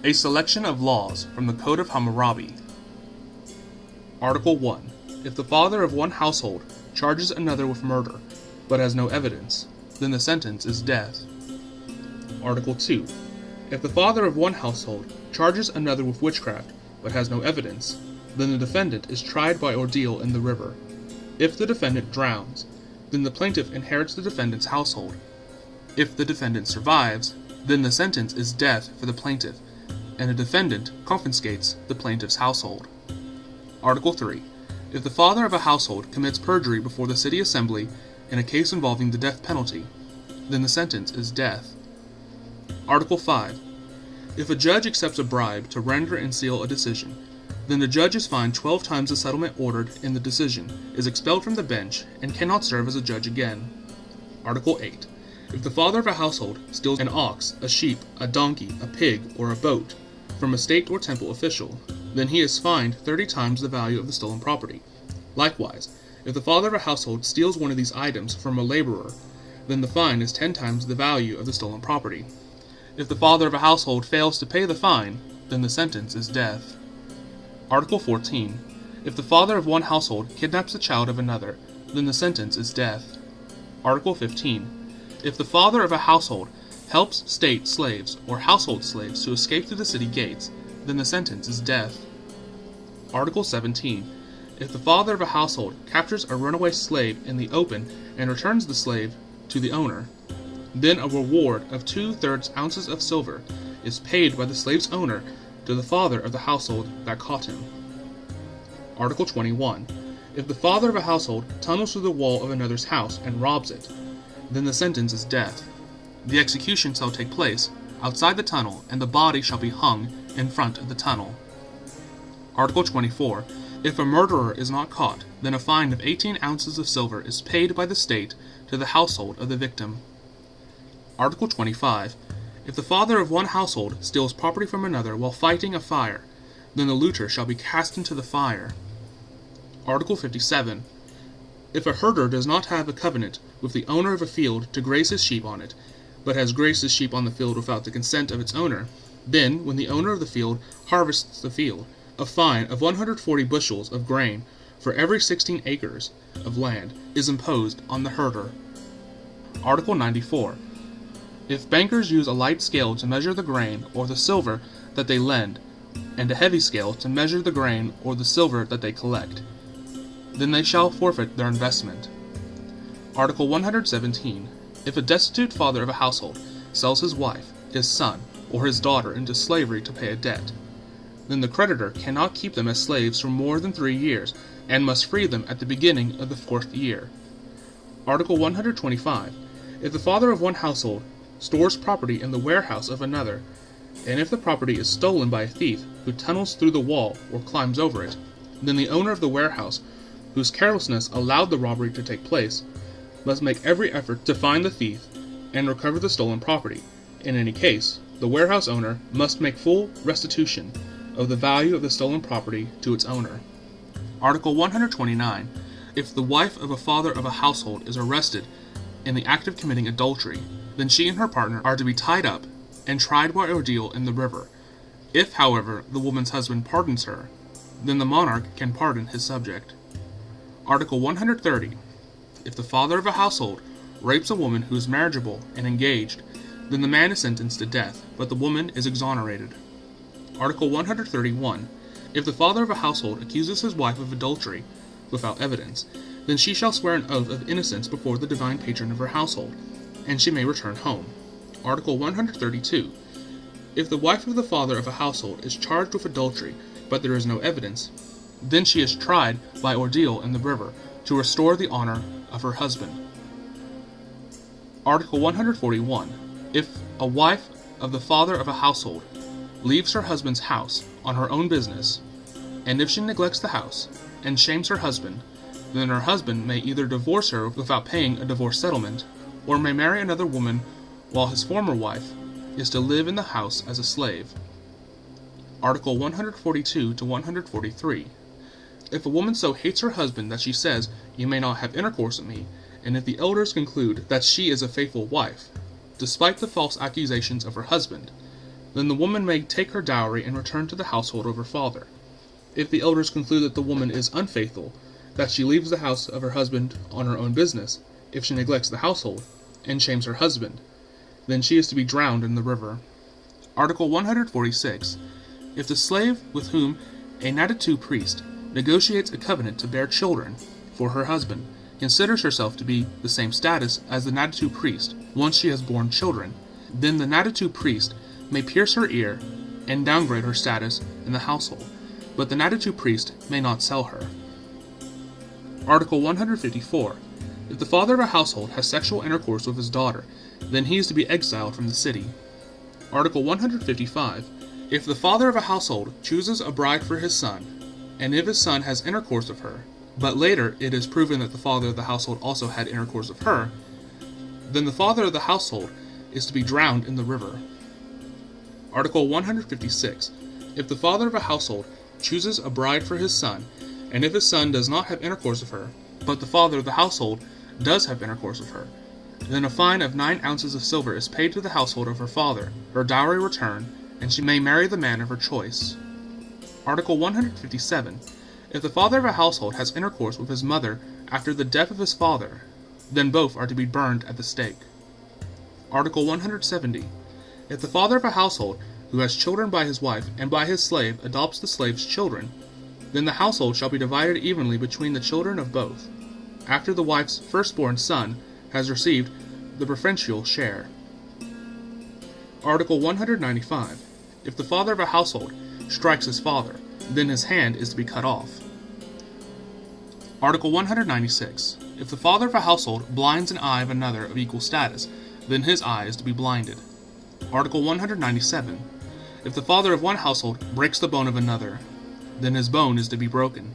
A selection of laws from the Code of Hammurabi. Article 1. If the father of one household charges another with murder, but has no evidence, then the sentence is death. Article 2. If the father of one household charges another with witchcraft, but has no evidence, then the defendant is tried by ordeal in the river. If the defendant drowns, then the plaintiff inherits the defendant's household. If the defendant survives, then the sentence is death for the plaintiff, and the defendant confiscates the plaintiff's household. Article 3. If the father of a household commits perjury before the city assembly in a case involving the death penalty, then the sentence is death. Article 5. If a judge accepts a bribe to render and seal a decision, then the judge is fined 12 times the settlement ordered in the decision, is expelled from the bench, and cannot serve as a judge again. Article 8. If the father of a household steals an ox, a sheep, a donkey, a pig, or a boat from a state or temple official, then he is fined 30 times the value of the stolen property. Likewise, if the father of a household steals one of these items from a laborer, then the fine is 10 times the value of the stolen property. If the father of a household fails to pay the fine, then the sentence is death. Article 14. If the father of one household kidnaps a child of another, then the sentence is death. Article 15. If the father of a household helps state slaves or household slaves to escape through the city gates, then the sentence is death. Article 17. If the father of a household captures a runaway slave in the open and returns the slave to the owner, then a reward of 2/3 ounces of silver is paid by the slave's owner to the father of the household that caught him. Article 21. If the father of a household tunnels through the wall of another's house and robs it, then the sentence is death. The execution shall take place outside the tunnel, and the body shall be hung in front of the tunnel. Article 24. If a murderer is not caught, then a fine of 18 ounces of silver is paid by the state to the household of the victim. Article 25. If the father of one household steals property from another while fighting a fire, then the looter shall be cast into the fire. Article 57. If a herder does not have a covenant with the owner of a field to graze his sheep on it, but has grazed his sheep on the field without the consent of its owner, then, when the owner of the field harvests the field, a fine of 140 bushels of grain for every 16 acres of land is imposed on the herder. Article 94. If bankers use a light scale to measure the grain or the silver that they lend, and a heavy scale to measure the grain or the silver that they collect, then they shall forfeit their investment. Article 117. If a destitute father of a household sells his wife, his son, or his daughter into slavery to pay a debt, then the creditor cannot keep them as slaves for more than 3 years, and must free them at the beginning of the 4th year. Article 125. If the father of one household stores property in the warehouse of another, and if the property is stolen by a thief who tunnels through the wall or climbs over it, then the owner of the warehouse, whose carelessness allowed the robbery to take place, must make every effort to find the thief and recover the stolen property. In any case, the warehouse owner must make full restitution of the value of the stolen property to its owner. Article 129. If the wife of a father of a household is arrested in the act of committing adultery, then she and her partner are to be tied up and tried by ordeal in the river. If, however, the woman's husband pardons her, then the monarch can pardon his subject. Article 130. If the father of a household rapes a woman who is marriageable and engaged, then the man is sentenced to death, but the woman is exonerated. Article 131. If the father of a household accuses his wife of adultery without evidence, then she shall swear an oath of innocence before the divine patron of her household, and she may return home. Article 132. If the wife of the father of a household is charged with adultery, but there is no evidence, then she is tried by ordeal in the river to restore the honor of her husband. Article 141. If a wife of the father of a household leaves her husband's house on her own business, and if she neglects the house and shames her husband, then her husband may either divorce her without paying a divorce settlement, or may marry another woman while his former wife is to live in the house as a slave. Article 142 to 143. If a woman so hates her husband that she says, "You may not have intercourse with me," and if the elders conclude that she is a faithful wife, despite the false accusations of her husband, then the woman may take her dowry and return to the household of her father. If the elders conclude that the woman is unfaithful, that she leaves the house of her husband on her own business, if she neglects the household, and shames her husband, then she is to be drowned in the river. Article 146. If the slave with whom a Natatu priest negotiates a covenant to bear children for her husband considers herself to be the same status as the Natatu priest once she has borne children, then the Natatu priest may pierce her ear and downgrade her status in the household, but the Natatu priest may not sell her. Article 154. If the father of a household has sexual intercourse with his daughter, then he is to be exiled from the city. Article 155. If the father of a household chooses a bride for his son, and if his son has intercourse with her, but later it is proven that the father of the household also had intercourse with her, then the father of the household is to be drowned in the river. Article 156. If the father of a household chooses a bride for his son, and if his son does not have intercourse with her, but the father of the household does have intercourse with her, then a fine of 9 ounces of silver is paid to the household of her father, her dowry returned, and she may marry the man of her choice. Article 157. If the father of a household has intercourse with his mother after the death of his father, then both are to be burned at the stake. Article 170. If the father of a household who has children by his wife and by his slave adopts the slave's children, then the household shall be divided evenly between the children of both, after the wife's firstborn son has received the preferential share. Article 195. If the father of a household strikes his father, then his hand is to be cut off. Article 196. If the father of a household blinds an eye of another of equal status, then his eye is to be blinded. Article 197. If the father of one household breaks the bone of another, then his bone is to be broken.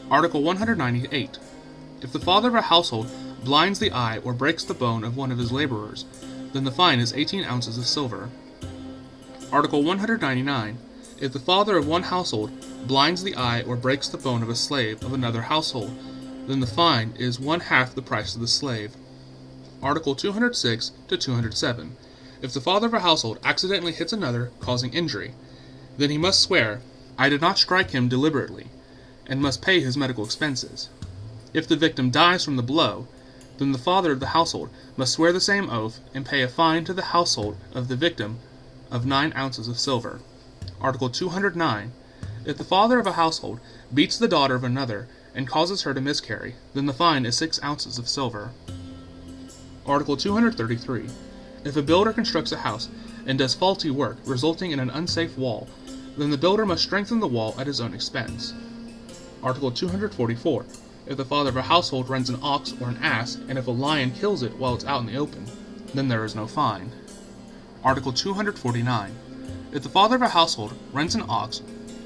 Article 198. If the father of a household blinds the eye or breaks the bone of one of his laborers, then the fine is 18 ounces of silver. Article 199. If the father of one household blinds the eye or breaks the bone of a slave of another household, then the fine is 1/2 the price of the slave. Article 206 to 207. If the father of a household accidentally hits another, causing injury, then he must swear, "I did not strike him deliberately," and must pay his medical expenses. If the victim dies from the blow, then the father of the household must swear the same oath and pay a fine to the household of the victim of 9 ounces of silver. Article 209. If the father of a household beats the daughter of another and causes her to miscarry, then the fine is 6 ounces of silver. Article 233. If a builder constructs a house and does faulty work resulting in an unsafe wall, then the builder must strengthen the wall at his own expense. Article 244. If the father of a household rents an ox or an ass, and if a lion kills it while it's out in the open, then there is no fine. Article 249. If the father of a household rents an ox,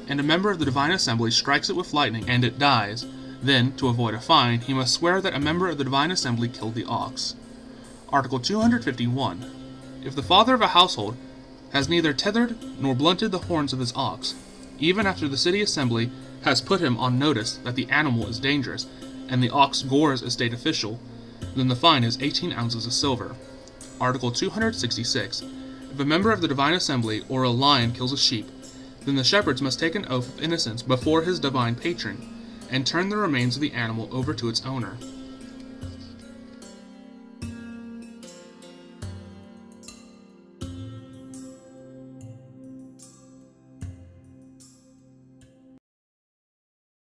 and a member of the divine assembly strikes it with lightning and it dies, then, to avoid a fine, he must swear that a member of the divine assembly killed the ox. Article 251. If the father of a household has neither tethered nor blunted the horns of his ox, even after the city assembly has put him on notice that the animal is dangerous, and the ox gores a state official, then the fine is 18 ounces of silver. Article 266. If a member of the divine assembly or a lion kills a sheep, then the shepherds must take an oath of innocence before his divine patron, and turn the remains of the animal over to its owner.